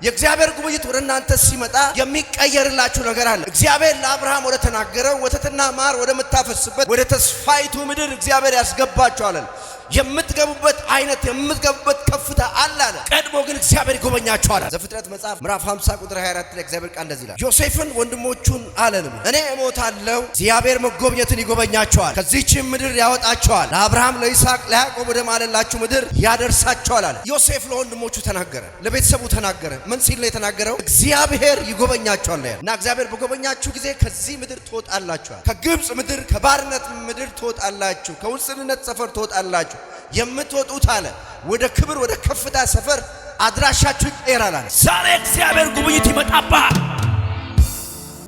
የእግዚአብሔር ጉብኝት ወደ እናንተ ሲመጣ የሚቀየርላችሁ ነገር አለ። እግዚአብሔር ለአብርሃም ወደ ተናገረው ወተትና ማር ወደ መታፈስበት ወደ ተስፋይቱ ምድር እግዚአብሔር ያስገባችኋል። የምትገቡበት አይነት የምትገቡበት ከፍታ አለ። ቀድሞ ግን እግዚአብሔር ይጎበኛችኋል። ዘፍጥረት መጽሐፍ ምዕራፍ 50 ቁጥር 24 ላይ እግዚአብሔር ቃል እንደዚህ ይላል፣ ዮሴፍን ወንድሞቹን አለን እኔ እሞታለሁ፣ እግዚአብሔር መጎብኘትን ይጎበኛችኋል፣ ከዚህች ምድር ያወጣችኋል፣ ለአብርሃም ለይስሐቅ ለያዕቆብ ወደ ማለላችሁ ምድር ያደርሳችኋል አለ። ዮሴፍ ለወንድሞቹ ተናገረ፣ ለቤተሰቡ ተናገረ። ምን ሲል ነው የተናገረው? እግዚአብሔር ይጎበኛችኋል እና እግዚአብሔር በጎበኛችሁ ጊዜ ከዚህ ምድር ትወጣላችሁ፣ ከግብጽ ምድር ከባርነት ምድር ትወጣላችሁ፣ ከውስንነት ሰፈር ትወጣላችሁ። የምትወጡት አለ ወደ ክብር ወደ ከፍታ ሰፈር አድራሻችሁ ይቀየራል። ዛሬ እግዚአብሔር ጉብኝት ይመጣባል።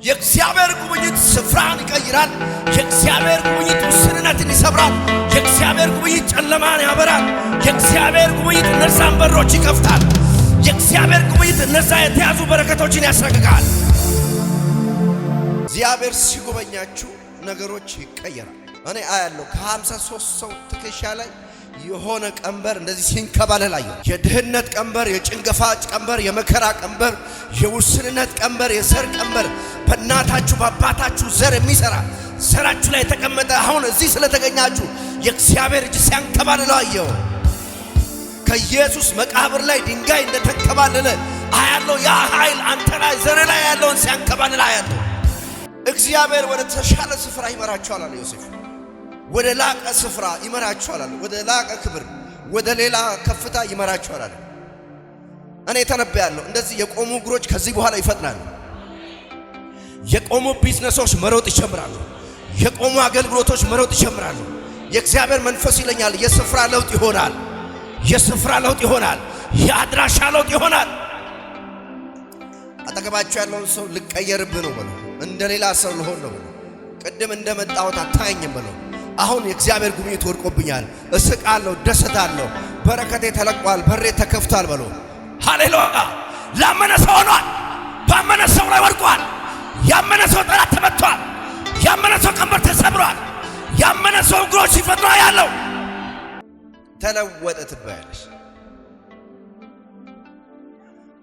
የእግዚአብሔር ጉብኝት ስፍራን ይቀይራል። የእግዚአብሔር ጉብኝት ውስንነትን ይሰብራል። የእግዚአብሔር ጉብኝት ጨለማን ያበራል። የእግዚአብሔር ጉብኝት እነዛን በሮች ይከፍታል። የእግዚአብሔር ጉብኝት እነዛ የተያዙ በረከቶችን ያስረግጋል። እግዚአብሔር ሲጎበኛችሁ ነገሮች ይቀየራል። እኔ አያለሁ ከ53 ሰው ትከሻ ላይ የሆነ ቀንበር እንደዚህ ሲንከባለል አየሁ። የድህነት ቀንበር፣ የጭንገፋ ቀንበር፣ የመከራ ቀንበር፣ የውስንነት ቀንበር፣ የዘር ቀንበር በእናታችሁ በአባታችሁ ዘር የሚሰራ ዘራችሁ ላይ የተቀመጠ አሁን እዚህ ስለተገኛችሁ የእግዚአብሔር እጅ ሲያንከባልለው አየሁ። ከኢየሱስ መቃብር ላይ ድንጋይ እንደተንከባለለ አያለሁ። ያ ኃይል አንተ ላይ ዘር ላይ ያለውን ሲያንከባልል አያለሁ። እግዚአብሔር ወደ ተሻለ ስፍራ ይመራችኋል አለ ዮሴፍ። ወደ ላቀ ስፍራ ይመራችኋል፣ ወደ ላቀ ክብር፣ ወደ ሌላ ከፍታ ይመራችኋል። እኔ ተነብያለሁ። እንደዚህ የቆሙ እግሮች ከዚህ በኋላ ይፈጥናሉ። የቆሙ ቢዝነሶች መሮጥ ይጀምራሉ። የቆሙ አገልግሎቶች መሮጥ ይጀምራሉ። የእግዚአብሔር መንፈስ ይለኛል የስፍራ ለውጥ ይሆናል። የስፍራ ለውጥ ይሆናል። የአድራሻ ለውጥ ይሆናል። አጠገባችሁ ያለውን ሰው ልቀየርብህ ነው በለው። እንደ ሌላ ሰው ልሆን ነው በለው። ቅድም እንደመጣሁት አታየኝም በለው። አሁን የእግዚአብሔር ጉብኝት ወድቆብኛል፣ እስቃለሁ፣ ደስታለሁ፣ በረከቴ ተለቋል፣ በሬ ተከፍቷል በሎ። ሃሌሉያ! ላመነ ሰው ሆኗል። ባመነ ሰው ላይ ወድቋል። ያመነ ሰው ጠላት ተመቷል። ያመነ ሰው ቀንበር ተሰብሯል። ያመነ ሰው እግሮች ሲፈጥሩ ያለው ተለወጠ ትባያለሽ።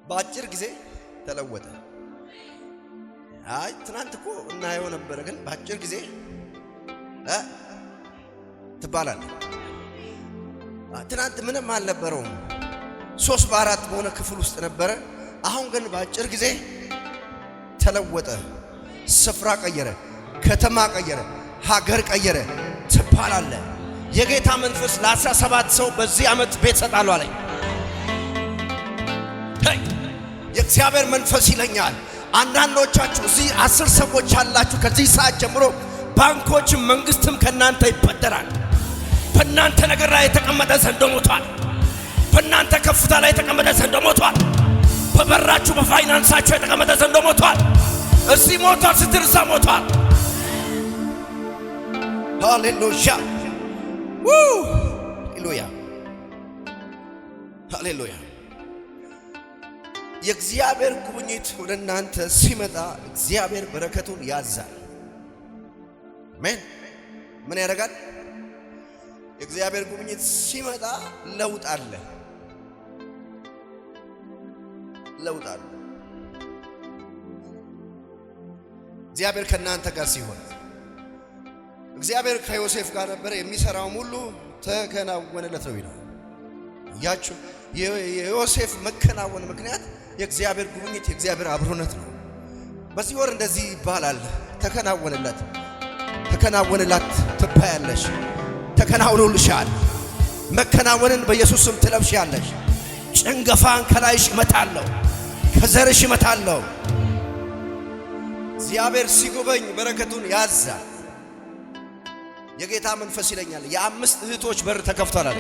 በአጭር ጊዜ ተለወጠ። አይ ትናንት እኮ እናየው ነበር፣ ግን በአጭር ጊዜ ትባላል። ትናንት ምንም አልነበረውም፣ 3 በ4 በሆነ ክፍል ውስጥ ነበረ። አሁን ግን በአጭር ጊዜ ተለወጠ። ስፍራ ቀየረ፣ ከተማ ቀየረ፣ ሀገር ቀየረ ትባላለ። የጌታ መንፈስ ለ17 ሰው በዚህ ዓመት ቤት ሰጣለሁ አለኝ። የእግዚአብሔር መንፈስ ይለኛል አንዳንዶቻችሁ እዚህ 10 ሰዎች አላችሁ። ከዚህ ሰዓት ጀምሮ ባንኮችም መንግስትም ከናንተ ይበደራል። በእናንተ ነገር ላይ የተቀመጠ ዘንዶ ሞቷል። በእናንተ ከፍታ ላይ የተቀመጠ ዘንዶ ሞቷል። በበራችሁ በፋይናንሳችሁ የተቀመጠ ዘንዶ ሞቷል። እዚህ ሞቷል ስትል እዛ ሞቷል። ሃሌሉያ ሃሌሉያ ሃሌሉያ። የእግዚአብሔር ጉብኝት ወደ እናንተ ሲመጣ እግዚአብሔር በረከቱን ያዛል። አሜን። ምን ያደርጋል? የእግዚአብሔር ጉብኝት ሲመጣ ለውጥ አለ። ለውጥ አለ። እግዚአብሔር ከእናንተ ጋር ሲሆን፣ እግዚአብሔር ከዮሴፍ ጋር ነበረ፣ የሚሰራውም ሁሉ ተከናወነለት ነው ይላል። ያችሁ የዮሴፍ መከናወን ምክንያት የእግዚአብሔር ጉብኝት የእግዚአብሔር አብሮነት ነው። በዚህ ወር እንደዚህ ይባላል፣ ተከናወነለት፣ ተከናወነላት ትባያለሽ። ተከናውኖልሻል። መከናወንን በኢየሱስ ስም ትለብሻለሽ። ጭንገፋን ከላይሽ እመታለሁ፣ ከዘርሽ እመታለሁ። እግዚአብሔር ሲጎበኝ በረከቱን ያዛል። የጌታ መንፈስ ይለኛል የ5 እህቶች በር ተከፍቷል አለ።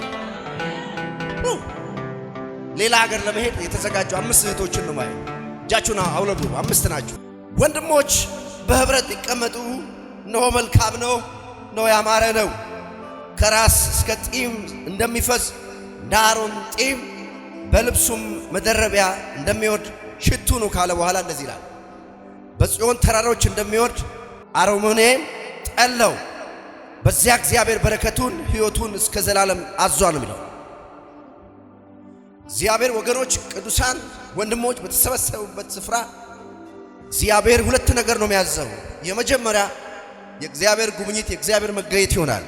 ሌላ ሀገር ለመሄድ የተዘጋጁ 5 እህቶችን ነው ማለት። እጃችሁን አውለዱ። 5 ናችሁ። ወንድሞች በህብረት ይቀመጡ። ነው መልካም ነው፣ ነው ያማረ ነው። ከራስ እስከ ጢም እንደሚፈስ ዳሩን ጢም በልብሱም መደረቢያ እንደሚወርድ ሽቱ ነው ካለ በኋላ እንደዚህ ይላል፣ በጽዮን ተራሮች እንደሚወርድ አሮሞኔም ጠለው፣ በዚያ እግዚአብሔር በረከቱን ሕይወቱን እስከ ዘላለም አዟል የሚለው እግዚአብሔር ወገኖች ቅዱሳን ወንድሞች በተሰበሰቡበት ስፍራ እግዚአብሔር ሁለት ነገር ነው የሚያዘው። የመጀመሪያ የእግዚአብሔር ጉብኝት የእግዚአብሔር መገኘት ይሆናል።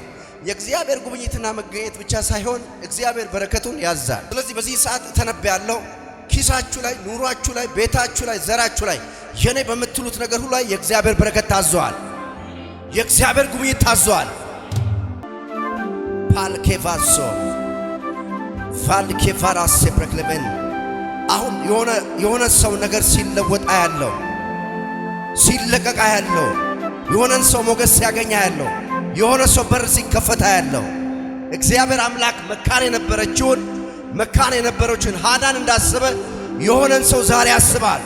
የእግዚአብሔር ጉብኝትና መገኘት ብቻ ሳይሆን እግዚአብሔር በረከቱን ያዛል። ስለዚህ በዚህ ሰዓት ተነብያለሁ። ኪሳችሁ ላይ፣ ኑሯችሁ ላይ፣ ቤታችሁ ላይ፣ ዘራችሁ ላይ የኔ በምትሉት ነገር ሁሉ ላይ የእግዚአብሔር በረከት ታዘዋል። የእግዚአብሔር ጉብኝት ታዘዋል። ፓልኬቫሶ ቫልኬቫራሴ ፕረክለመን አሁን የሆነ ሰው ነገር ሲለወጣ ያለው ሲለቀቃ ያለው የሆነን ሰው ሞገስ ሲያገኛ ያለው የሆነ ሰው በር ሲከፈታ ያለው እግዚአብሔር አምላክ መካን የነበረችን ሃናን እንዳሰበ የሆነን ሰው ዛሬ ያስባል።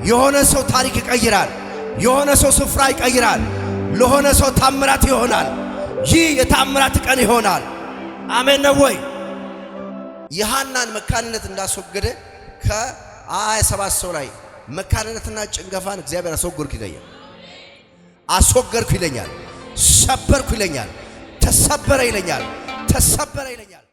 የሆነ ሰው ታሪክ ይቀይራል። የሆነ ሰው ስፍራ ይቀይራል። ለሆነ ሰው ታምራት ይሆናል። ይህ የታምራት ቀን ይሆናል። አሜን ነው ወይ? የሃናን መካንነት እንዳስወገደ ከ27 ሰው ላይ መካንነትና ጭንገፋን እግዚአብሔር አስወገርኩ ይለኛል። ሰበርኩ ይለኛል። ተሰበረ ይለኛል።